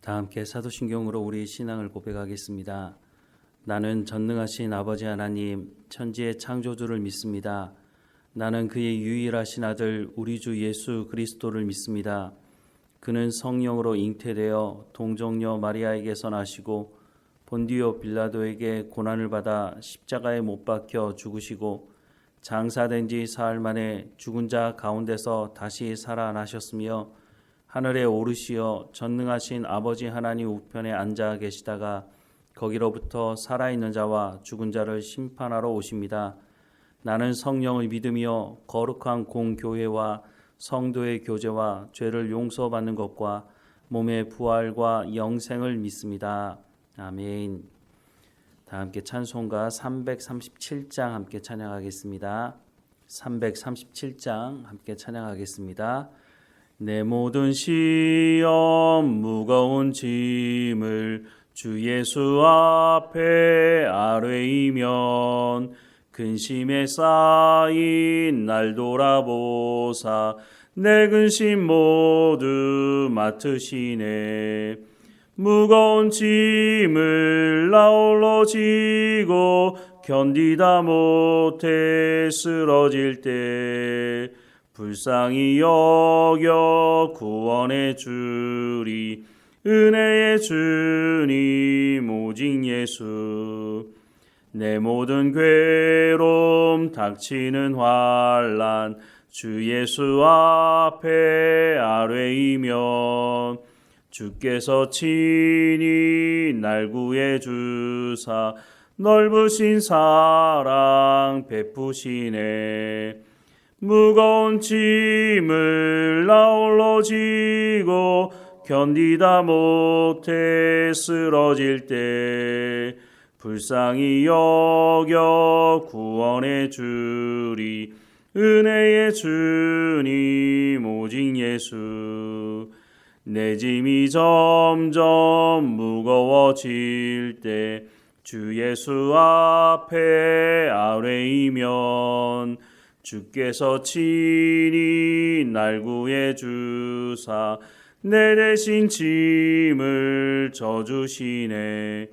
다 함께 사도신경으로 우리 신앙을 고백하겠습니다. 나는 전능하신 아버지 하나님, 천지의 창조주를 믿습니다. 나는 그의 유일하신 아들 우리 주 예수 그리스도를 믿습니다. 그는 성령으로 잉태되어 동정녀 마리아에게서 나시고 본디오 빌라도에게 고난을 받아 십자가에 못 박혀 죽으시고 장사된 지 사흘 만에 죽은 자 가운데서 다시 살아나셨으며 하늘에 오르시어 전능하신 아버지 하나님 우편에 앉아 계시다가 거기로부터 살아있는 자와 죽은 자를 심판하러 오십니다. 나는 성령을 믿으며 거룩한 공교회와 성도의 교제와 죄를 용서받는 것과 몸의 부활과 영생을 믿습니다. 아멘. 다 함께 찬송가 337장 함께 찬양하겠습니다. 337장 함께 찬양하겠습니다. 내 모든 시험 무거운 짐을 주 예수 앞에 아뢰이면 근심에 쌓인 날 돌아보사 내 근심 모두 맡으시네. 무거운 짐을 나 홀로 지고 견디다 못해 쓰러질 때 불쌍히 여겨 구원해 주리 은혜의 주님 오직 예수. 내 모든 괴로움 닥치는 환난 주 예수 앞에 아뢰이면 주께서 친히 날 구해 주사 넓으신 사랑 베푸시네. 무거운 짐을 나 홀로 지고 견디다 못해 쓰러질 때 불쌍히 여겨 구원해 주리 은혜의 주님 오직 예수. 내 짐이 점점 무거워질 때 주 예수 앞에 아뢰이면 주께서 친히 날 구해 주사 내 대신 짐을 져주시네.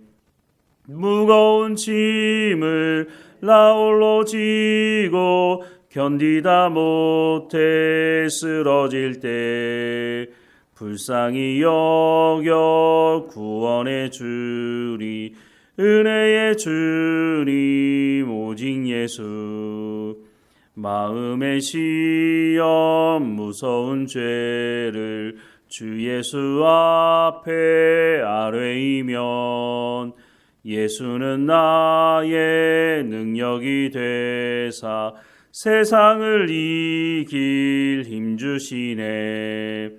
무거운 짐을 나 홀로 지고 견디다 못해 쓰러질 때 불쌍히 여겨 구원해 주리 은혜의 주님 오직 예수. 마음의 시험 무서운 죄를 주 예수 앞에 아뢰이면 예수는 나의 능력이 되사 세상을 이길 힘 주시네.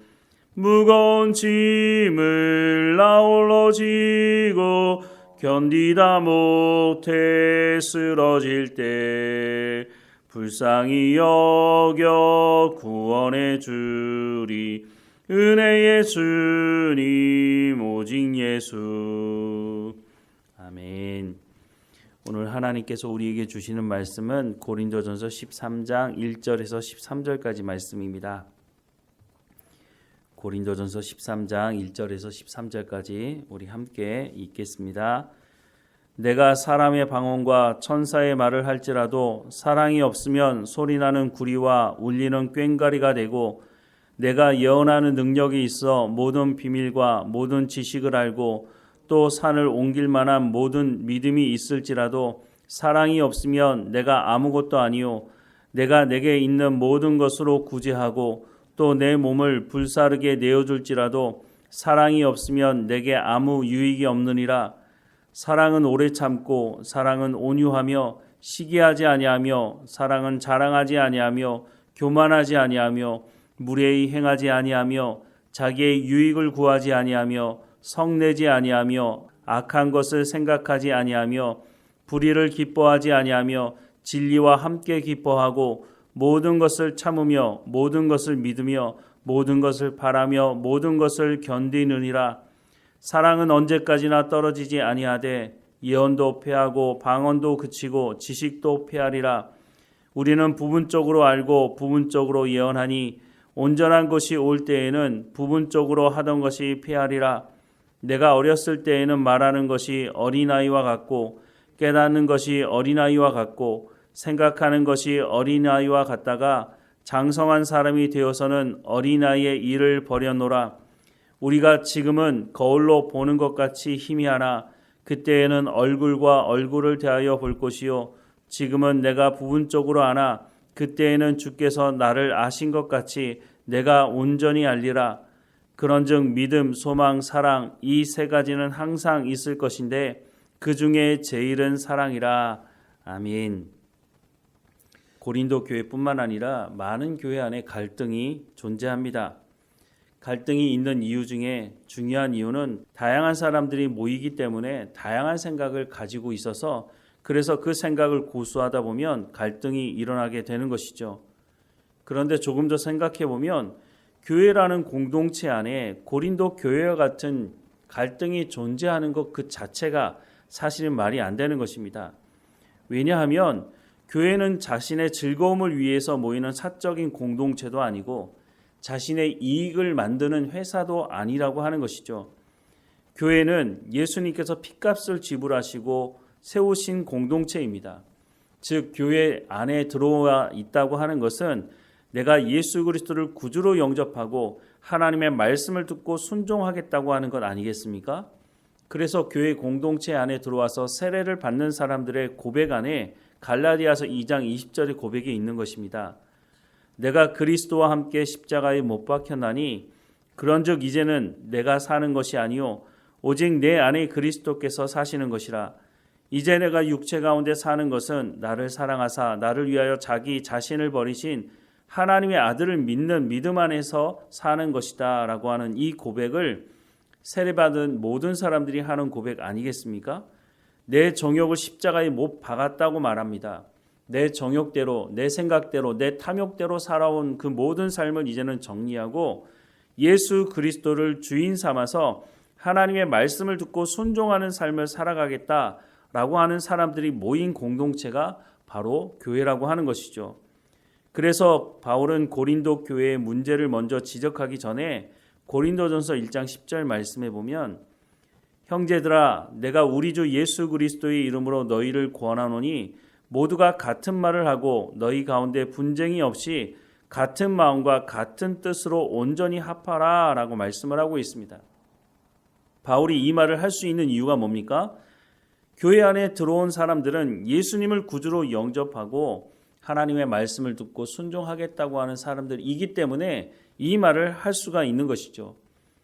무거운 짐을 나 홀로 지고 견디다 못해 쓰러질 때 불쌍히 여겨 구원해 주리 은혜의 주님 오직 예수. 아멘. 오늘 하나님께서 우리에게 주시는 말씀은 고린도전서 13장 1절에서 13절까지 말씀입니다. 고린도전서 13장 1절에서 13절까지 우리 함께 읽겠습니다. 내가 사람의 방언과 천사의 말을 할지라도 사랑이 없으면 소리나는 구리와 울리는 꽹과리가 되고 내가 예언하는 능력이 있어 모든 비밀과 모든 지식을 알고 또 산을 옮길 만한 모든 믿음이 있을지라도 사랑이 없으면 내가 아무것도 아니요 내가 내게 있는 모든 것으로 구제하고 또 내 몸을 불사르게 내어줄지라도 사랑이 없으면 내게 아무 유익이 없느니라. 사랑은 오래 참고 사랑은 온유하며 시기하지 아니하며 사랑은 자랑하지 아니하며 교만하지 아니하며 무례히 행하지 아니하며 자기의 유익을 구하지 아니하며 성내지 아니하며 악한 것을 생각하지 아니하며 불의를 기뻐하지 아니하며 진리와 함께 기뻐하고 모든 것을 참으며 모든 것을 믿으며 모든 것을 바라며 모든 것을 견디느니라. 사랑은 언제까지나 떨어지지 아니하되 예언도 패하고 방언도 그치고 지식도 패하리라. 우리는 부분적으로 알고 부분적으로 예언하니 온전한 것이 올 때에는 부분적으로 하던 것이 패하리라. 내가 어렸을 때에는 말하는 것이 어린아이와 같고 깨닫는 것이 어린아이와 같고 생각하는 것이 어린아이와 같다가 장성한 사람이 되어서는 어린아이의 일을 버려노라. 우리가 지금은 거울로 보는 것 같이 희미하나 그때에는 얼굴과 얼굴을 대하여 볼 것이요 지금은 내가 부분적으로 아나 그때에는 주께서 나를 아신 것 같이 내가 온전히 알리라. 그런즉 믿음, 소망, 사랑 이 세 가지는 항상 있을 것인데 그 중에 제일은 사랑이라. 아멘. 고린도 교회뿐만 아니라 많은 교회 안에 갈등이 존재합니다. 갈등이 있는 이유 중에 중요한 이유는 다양한 사람들이 모이기 때문에 다양한 생각을 가지고 있어서 그래서 그 생각을 고수하다 보면 갈등이 일어나게 되는 것이죠. 그런데 조금 더 생각해 보면 교회라는 공동체 안에 고린도 교회와 같은 갈등이 존재하는 것 그 자체가 사실은 말이 안 되는 것입니다. 왜냐하면 교회는 자신의 즐거움을 위해서 모이는 사적인 공동체도 아니고 자신의 이익을 만드는 회사도 아니라고 하는 것이죠. 교회는 예수님께서 핏값을 지불하시고 세우신 공동체입니다. 즉 교회 안에 들어와 있다고 하는 것은 내가 예수 그리스도를 구주로 영접하고 하나님의 말씀을 듣고 순종하겠다고 하는 것 아니겠습니까? 그래서 교회 공동체 안에 들어와서 세례를 받는 사람들의 고백 안에 갈라디아서 2장 20절의 고백이 있는 것입니다. 내가 그리스도와 함께 십자가에 못 박혔나니 그런즉 이제는 내가 사는 것이 아니요 오직 내 안에 그리스도께서 사시는 것이라. 이제 내가 육체 가운데 사는 것은 나를 사랑하사 나를 위하여 자기 자신을 버리신 하나님의 아들을 믿는 믿음 안에서 사는 것이다 라고 하는 이 고백을 세례받은 모든 사람들이 하는 고백 아니겠습니까? 내 정욕을 십자가에 못 박았다고 말합니다. 내 정욕대로, 내 생각대로, 내 탐욕대로 살아온 그 모든 삶을 이제는 정리하고 예수 그리스도를 주인 삼아서 하나님의 말씀을 듣고 순종하는 삶을 살아가겠다라고 하는 사람들이 모인 공동체가 바로 교회라고 하는 것이죠. 그래서 바울은 고린도 교회의 문제를 먼저 지적하기 전에 고린도전서 1장 10절 말씀에 보면 형제들아 내가 우리 주 예수 그리스도의 이름으로 너희를 권하노니 모두가 같은 말을 하고 너희 가운데 분쟁이 없이 같은 마음과 같은 뜻으로 온전히 합하라 라고 말씀을 하고 있습니다. 바울이 이 말을 할 수 있는 이유가 뭡니까? 교회 안에 들어온 사람들은 예수님을 구주로 영접하고 하나님의 말씀을 듣고 순종하겠다고 하는 사람들이기 때문에 이 말을 할 수가 있는 것이죠.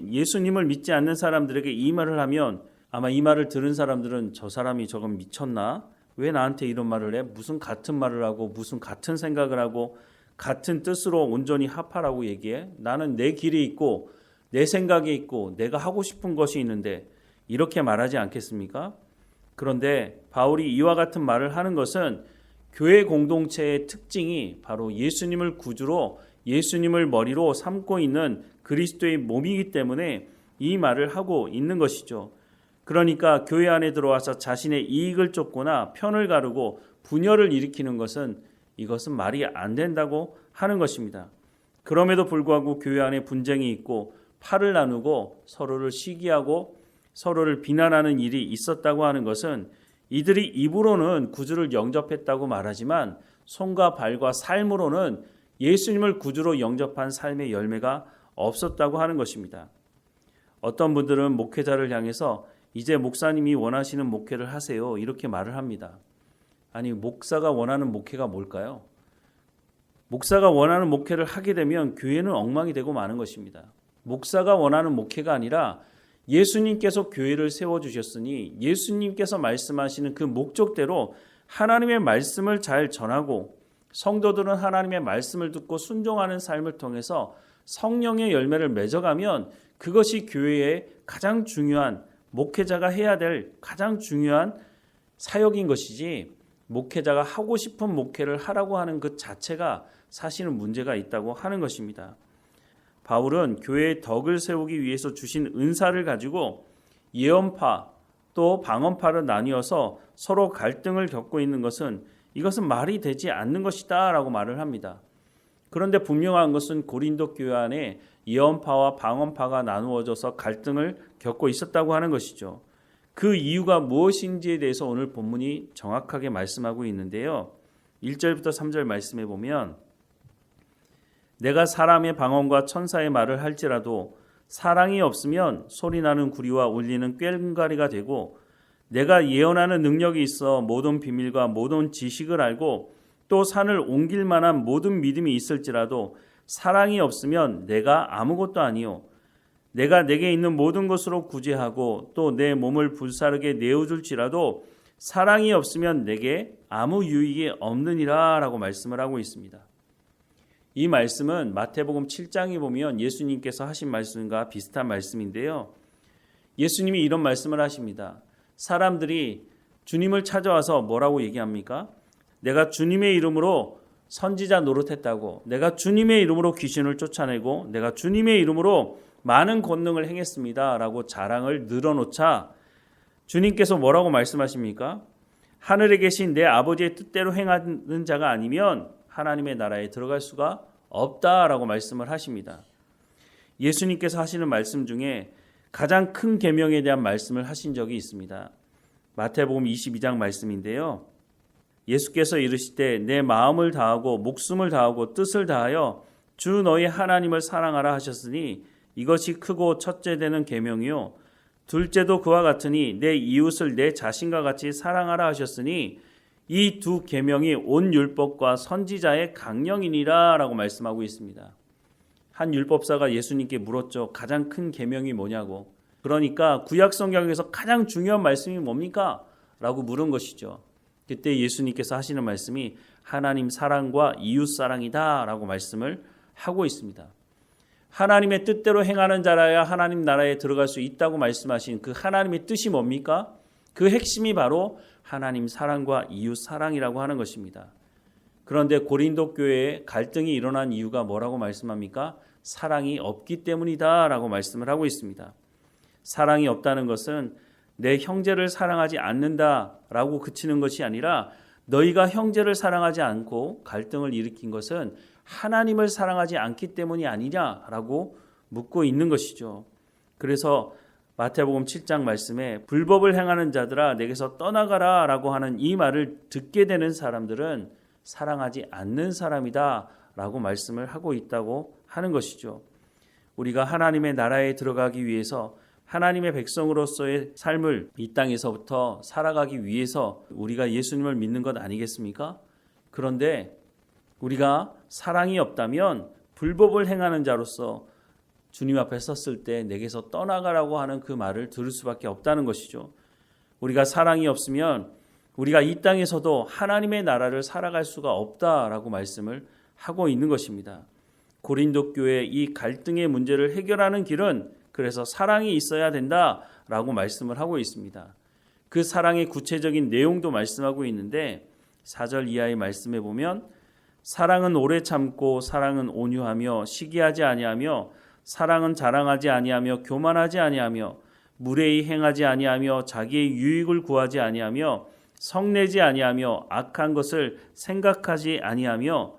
예수님을 믿지 않는 사람들에게 이 말을 하면 아마 이 말을 들은 사람들은 저 사람이 저건 미쳤나? 왜 나한테 이런 말을 해? 무슨 같은 말을 하고 무슨 같은 생각을 하고 같은 뜻으로 온전히 합하라고 얘기해? 나는 내 길이 있고 내 생각이 있고 내가 하고 싶은 것이 있는데 이렇게 말하지 않겠습니까? 그런데 바울이 이와 같은 말을 하는 것은 교회 공동체의 특징이 바로 예수님을 구주로 예수님을 머리로 삼고 있는 그리스도의 몸이기 때문에 이 말을 하고 있는 것이죠. 그러니까 교회 안에 들어와서 자신의 이익을 쫓거나 편을 가르고 분열을 일으키는 것은 이것은 말이 안 된다고 하는 것입니다. 그럼에도 불구하고 교회 안에 분쟁이 있고 팔을 나누고 서로를 시기하고 서로를 비난하는 일이 있었다고 하는 것은 이들이 입으로는 구주를 영접했다고 말하지만 손과 발과 삶으로는 예수님을 구주로 영접한 삶의 열매가 없었다고 하는 것입니다. 어떤 분들은 목회자를 향해서 이제 목사님이 원하시는 목회를 하세요 이렇게 말을 합니다. 아니 목사가 원하는 목회가 뭘까요? 목사가 원하는 목회를 하게 되면 교회는 엉망이 되고 마는 것입니다. 목사가 원하는 목회가 아니라 예수님께서 교회를 세워주셨으니 예수님께서 말씀하시는 그 목적대로 하나님의 말씀을 잘 전하고 성도들은 하나님의 말씀을 듣고 순종하는 삶을 통해서 성령의 열매를 맺어가면 그것이 교회의 가장 중요한 목회자가 해야 될 가장 중요한 사역인 것이지 목회자가 하고 싶은 목회를 하라고 하는 것 자체가 사실은 문제가 있다고 하는 것입니다. 바울은 교회의 덕을 세우기 위해서 주신 은사를 가지고 예언파 또 방언파를 나뉘어서 서로 갈등을 겪고 있는 것은 이것은 말이 되지 않는 것이다 라고 말을 합니다. 그런데 분명한 것은 고린도 교회 안에 예언파와 방언파가 나누어져서 갈등을 겪고 있었다고 하는 것이죠. 그 이유가 무엇인지에 대해서 오늘 본문이 정확하게 말씀하고 있는데요. 1절부터 3절 말씀해 보면 내가 사람의 방언과 천사의 말을 할지라도 사랑이 없으면 소리나는 구리와 울리는 꽹과리가 되고 내가 예언하는 능력이 있어 모든 비밀과 모든 지식을 알고 또 산을 옮길 만한 모든 믿음이 있을지라도 사랑이 없으면 내가 아무것도 아니요 내가 내게 있는 모든 것으로 구제하고 또 내 몸을 불사르게 내어줄지라도 사랑이 없으면 내게 아무 유익이 없느니라 라고 말씀을 하고 있습니다. 이 말씀은 마태복음 7장에 보면 예수님께서 하신 말씀과 비슷한 말씀인데요. 예수님이 이런 말씀을 하십니다. 사람들이 주님을 찾아와서 뭐라고 얘기합니까? 내가 주님의 이름으로 선지자 노릇했다고, 내가 주님의 이름으로 귀신을 쫓아내고 내가 주님의 이름으로 많은 권능을 행했습니다 라고 자랑을 늘어놓자 주님께서 뭐라고 말씀하십니까? 하늘에 계신 내 아버지의 뜻대로 행하는 자가 아니면 하나님의 나라에 들어갈 수가 없다라고 말씀을 하십니다. 예수님께서 하시는 말씀 중에 가장 큰 계명에 대한 말씀을 하신 적이 있습니다. 마태복음 22장 말씀인데요. 예수께서 이르시되 내 마음을 다하고 목숨을 다하고 뜻을 다하여 주 너희 하나님을 사랑하라 하셨으니 이것이 크고 첫째 되는 계명이요 둘째도 그와 같으니 내 이웃을 내 자신과 같이 사랑하라 하셨으니 이 두 계명이 온 율법과 선지자의 강령이니라 라고 말씀하고 있습니다. 한 율법사가 예수님께 물었죠. 가장 큰 계명이 뭐냐고. 그러니까 구약 성경에서 가장 중요한 말씀이 뭡니까? 라고 물은 것이죠. 그때 예수님께서 하시는 말씀이 하나님 사랑과 이웃 사랑이다 라고 말씀을 하고 있습니다. 하나님의 뜻대로 행하는 자라야 하나님 나라에 들어갈 수 있다고 말씀하신 그 하나님의 뜻이 뭡니까? 그 핵심이 바로 하나님 사랑과 이웃 사랑이라고 하는 것입니다. 그런데 고린도 교회에 갈등이 일어난 이유가 뭐라고 말씀합니까? 사랑이 없기 때문이다 라고 말씀을 하고 있습니다. 사랑이 없다는 것은 내 형제를 사랑하지 않는다라고 그치는 것이 아니라 너희가 형제를 사랑하지 않고 갈등을 일으킨 것은 하나님을 사랑하지 않기 때문이 아니냐라고 묻고 있는 것이죠. 그래서 마태복음 7장 말씀에 불법을 행하는 자들아 내게서 떠나가라 라고 하는 이 말을 듣게 되는 사람들은 사랑하지 않는 사람이다 라고 말씀을 하고 있다고 하는 것이죠. 우리가 하나님의 나라에 들어가기 위해서 하나님의 백성으로서의 삶을 이 땅에서부터 살아가기 위해서 우리가 예수님을 믿는 것 아니겠습니까? 그런데 우리가 사랑이 없다면 불법을 행하는 자로서 주님 앞에 섰을 때 내게서 떠나가라고 하는 그 말을 들을 수밖에 없다는 것이죠. 우리가 사랑이 없으면 우리가 이 땅에서도 하나님의 나라를 살아갈 수가 없다라고 말씀을 하고 있는 것입니다. 고린도 교회의 이 갈등의 문제를 해결하는 길은 그래서 사랑이 있어야 된다라고 말씀을 하고 있습니다. 그 사랑의 구체적인 내용도 말씀하고 있는데 4절 이하의 말씀에 보면 사랑은 오래 참고 사랑은 온유하며 시기하지 아니하며 사랑은 자랑하지 아니하며 교만하지 아니하며 무례히 행하지 아니하며 자기의 유익을 구하지 아니하며 성내지 아니하며 악한 것을 생각하지 아니하며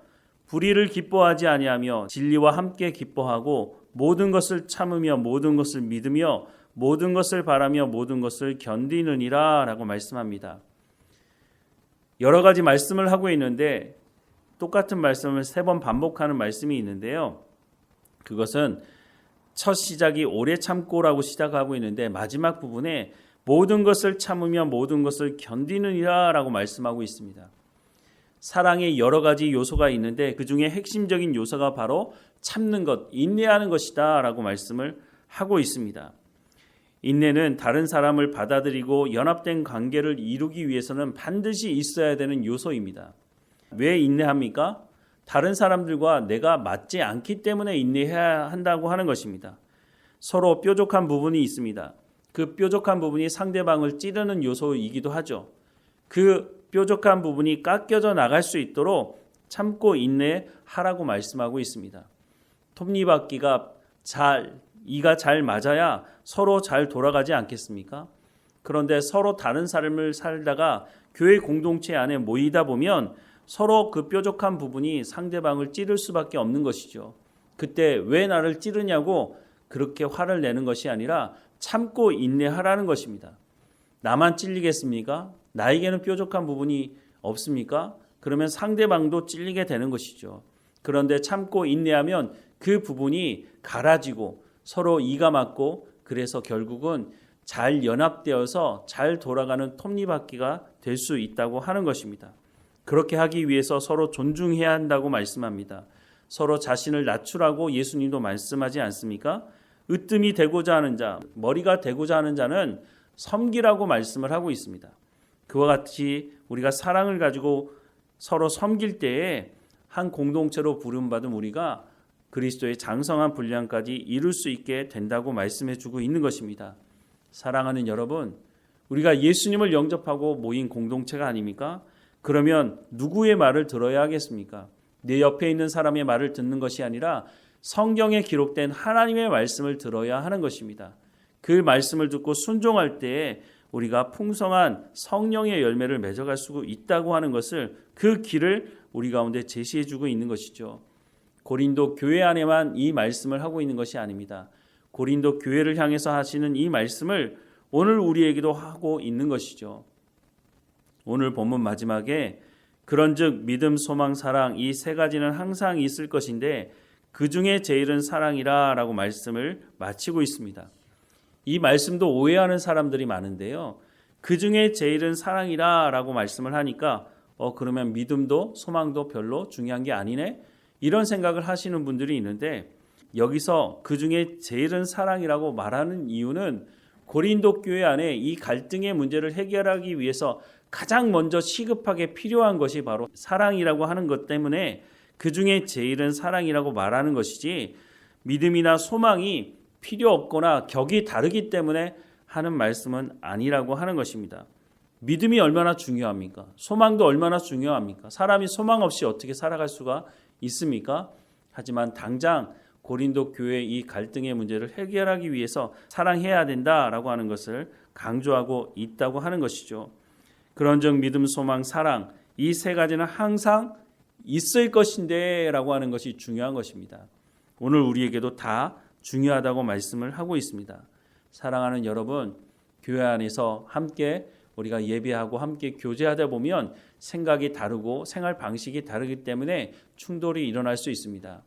불의를 기뻐하지 아니하며 진리와 함께 기뻐하고 모든 것을 참으며 모든 것을 믿으며 모든 것을 바라며 모든 것을 견디느니라 라고 말씀합니다. 여러 가지 말씀을 하고 있는데 똑같은 말씀을 3번 반복하는 말씀이 있는데요. 그것은 첫 시작이 오래 참고라고 시작하고 있는데 마지막 부분에 모든 것을 참으며 모든 것을 견디느니라 라고 말씀하고 있습니다. 사랑에 여러 가지 요소가 있는데 그 중에 핵심적인 요소가 바로 참는 것, 인내하는 것이다 라고 말씀을 하고 있습니다. 인내는 다른 사람을 받아들이고 연합된 관계를 이루기 위해서는 반드시 있어야 되는 요소입니다. 왜 인내합니까? 다른 사람들과 내가 맞지 않기 때문에 인내해야 한다고 하는 것입니다. 서로 뾰족한 부분이 있습니다. 그 뾰족한 부분이 상대방을 찌르는 요소이기도 하죠. 그 뾰족한 부분이 깎여져 나갈 수 있도록 참고 인내하라고 말씀하고 있습니다. 톱니바퀴가 이가 잘 맞아야 서로 잘 돌아가지 않겠습니까? 그런데 서로 다른 삶을 살다가 교회 공동체 안에 모이다 보면 서로 그 뾰족한 부분이 상대방을 찌를 수밖에 없는 것이죠. 그때 왜 나를 찌르냐고 그렇게 화를 내는 것이 아니라 참고 인내하라는 것입니다. 나만 찔리겠습니까? 나에게는 뾰족한 부분이 없습니까? 그러면 상대방도 찔리게 되는 것이죠. 그런데 참고 인내하면 그 부분이 갈아지고 서로 이가 맞고 그래서 결국은 잘 연합되어서 잘 돌아가는 톱니바퀴가 될 수 있다고 하는 것입니다. 그렇게 하기 위해서 서로 존중해야 한다고 말씀합니다. 서로 자신을 낮추라고 예수님도 말씀하지 않습니까? 으뜸이 되고자 하는 자, 머리가 되고자 하는 자는 섬기라고 말씀을 하고 있습니다. 그와 같이 우리가 사랑을 가지고 서로 섬길 때에 한 공동체로 부름받은 우리가 그리스도의 장성한 분량까지 이룰 수 있게 된다고 말씀해 주고 있는 것입니다. 사랑하는 여러분, 우리가 예수님을 영접하고 모인 공동체가 아닙니까? 그러면 누구의 말을 들어야 하겠습니까? 내 옆에 있는 사람의 말을 듣는 것이 아니라 성경에 기록된 하나님의 말씀을 들어야 하는 것입니다. 그 말씀을 듣고 순종할 때에 우리가 풍성한 성령의 열매를 맺어갈 수 있다고 하는 것을, 그 길을 우리 가운데 제시해 주고 있는 것이죠. 고린도 교회 안에만 이 말씀을 하고 있는 것이 아닙니다. 고린도 교회를 향해서 하시는 이 말씀을 오늘 우리에게도 하고 있는 것이죠. 오늘 본문 마지막에 그런즉 믿음, 소망, 사랑 이 세 가지는 항상 있을 것인데 그 중에 제일은 사랑이라 라고 말씀을 마치고 있습니다. 이 말씀도 오해하는 사람들이 많은데요. 그 중에 제일은 사랑이라 라고 말씀을 하니까 그러면 믿음도 소망도 별로 중요한 게 아니네? 이런 생각을 하시는 분들이 있는데, 여기서 그 중에 제일은 사랑이라고 말하는 이유는 고린도 교회 안에 이 갈등의 문제를 해결하기 위해서 가장 먼저 시급하게 필요한 것이 바로 사랑이라고 하는 것 때문에 그 중에 제일은 사랑이라고 말하는 것이지, 믿음이나 소망이 필요 없거나 격이 다르기 때문에 하는 말씀은 아니라고 하는 것입니다. 믿음이 얼마나 중요합니까? 소망도 얼마나 중요합니까? 사람이 소망 없이 어떻게 살아갈 수가 있습니까? 하지만 당장 고린도 교회의 이 갈등의 문제를 해결하기 위해서 사랑해야 된다라고 하는 것을 강조하고 있다고 하는 것이죠. 그런즉 믿음, 소망, 사랑 이 세 가지는 항상 있을 것인데 라고 하는 것이 중요한 것입니다. 오늘 우리에게도 다 중요하다고 말씀을 하고 있습니다. 사랑하는 여러분, 교회 안에서 함께 우리가 예배하고 함께 교제하다 보면 생각이 다르고 생활 방식이 다르기 때문에 충돌이 일어날 수 있습니다.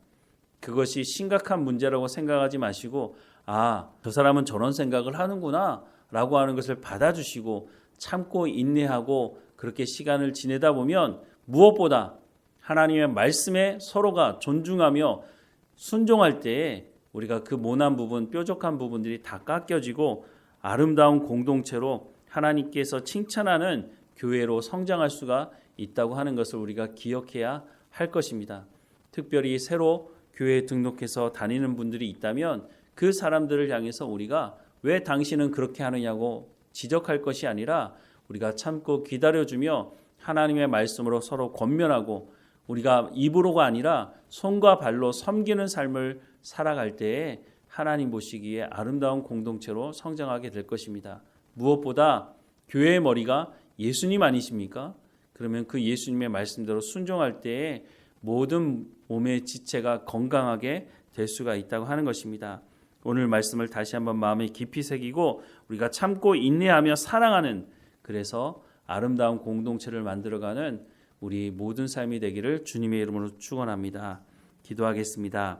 그것이 심각한 문제라고 생각하지 마시고, 저 사람은 저런 생각을 하는구나 라고 하는 것을 받아주시고 참고 인내하고 그렇게 시간을 지내다 보면 무엇보다 하나님의 말씀에 서로가 존중하며 순종할 때에 우리가 그 모난 부분, 뾰족한 부분들이 다 깎여지고 아름다운 공동체로 하나님께서 칭찬하는 교회로 성장할 수가 있다고 하는 것을 우리가 기억해야 할 것입니다. 특별히 새로 교회에 등록해서 다니는 분들이 있다면 그 사람들을 향해서 우리가 왜 당신은 그렇게 하느냐고 지적할 것이 아니라 우리가 참고 기다려주며 하나님의 말씀으로 서로 권면하고 우리가 입으로가 아니라 손과 발로 섬기는 삶을 살아갈 때에 하나님 보시기에 아름다운 공동체로 성장하게 될 것입니다. 무엇보다 교회의 머리가 예수님 아니십니까? 그러면 그 예수님의 말씀대로 순종할 때에 모든 몸의 지체가 건강하게 될 수가 있다고 하는 것입니다. 오늘 말씀을 다시 한번 마음에 깊이 새기고 우리가 참고 인내하며 사랑하는, 그래서 아름다운 공동체를 만들어가는 우리 모든 삶이 되기를 주님의 이름으로 축원합니다. 기도하겠습니다.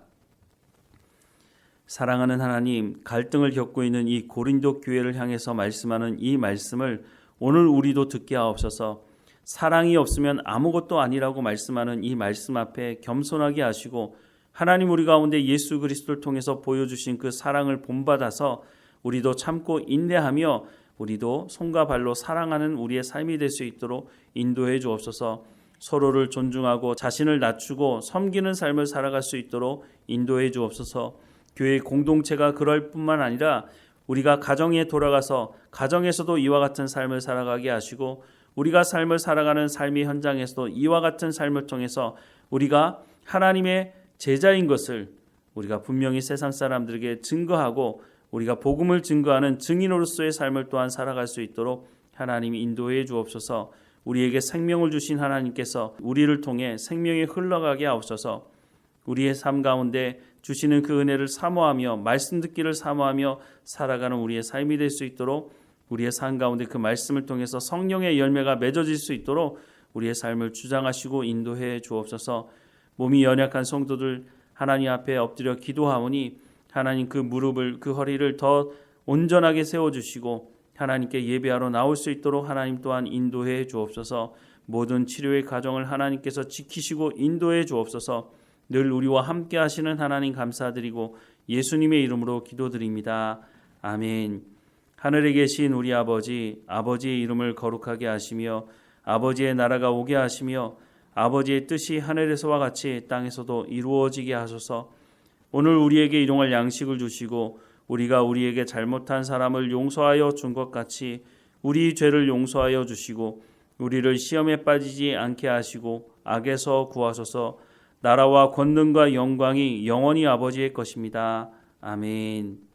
사랑하는 하나님, 갈등을 겪고 있는 이 고린도 교회를 향해서 말씀하는 이 말씀을 오늘 우리도 듣게 하옵소서. 사랑이 없으면 아무것도 아니라고 말씀하는 이 말씀 앞에 겸손하게 하시고 하나님, 우리 가운데 예수 그리스도를 통해서 보여주신 그 사랑을 본받아서 우리도 참고 인내하며 우리도 손과 발로 사랑하는 우리의 삶이 될 수 있도록 인도해 주옵소서. 서로를 존중하고 자신을 낮추고 섬기는 삶을 살아갈 수 있도록 인도해 주옵소서. 교회 공동체가 그럴 뿐만 아니라 우리가 가정에 돌아가서 가정에서도 이와 같은 삶을 살아가게 하시고 우리가 삶을 살아가는 삶의 현장에서도 이와 같은 삶을 통해서 우리가 하나님의 제자인 것을 우리가 분명히 세상 사람들에게 증거하고 우리가 복음을 증거하는 증인으로서의 삶을 또한 살아갈 수 있도록 하나님이 인도해 주옵소서. 우리에게 생명을 주신 하나님께서 우리를 통해 생명이 흘러가게 하옵소서. 우리의 삶 가운데 주시는 그 은혜를 사모하며 말씀 듣기를 사모하며 살아가는 우리의 삶이 될 수 있도록, 우리의 삶 가운데 그 말씀을 통해서 성령의 열매가 맺어질 수 있도록 우리의 삶을 주장하시고 인도해 주옵소서. 몸이 연약한 성도들 하나님 앞에 엎드려 기도하오니 하나님 그 무릎을, 그 허리를 더 온전하게 세워주시고 하나님께 예배하러 나올 수 있도록 하나님 또한 인도해 주옵소서. 모든 치료의 과정을 하나님께서 지키시고 인도해 주옵소서. 늘 우리와 함께 하시는 하나님 감사드리고 예수님의 이름으로 기도드립니다. 아멘. 하늘에 계신 우리 아버지, 아버지의 이름을 거룩하게 하시며 아버지의 나라가 오게 하시며 아버지의 뜻이 하늘에서와 같이 땅에서도 이루어지게 하소서. 오늘 우리에게 일용할 양식을 주시고 우리가 우리에게 잘못한 사람을 용서하여 준 것 같이 우리 죄를 용서하여 주시고 우리를 시험에 빠지지 않게 하시고 악에서 구하소서. 나라와 권능과 영광이 영원히 아버지의 것입니다. 아멘.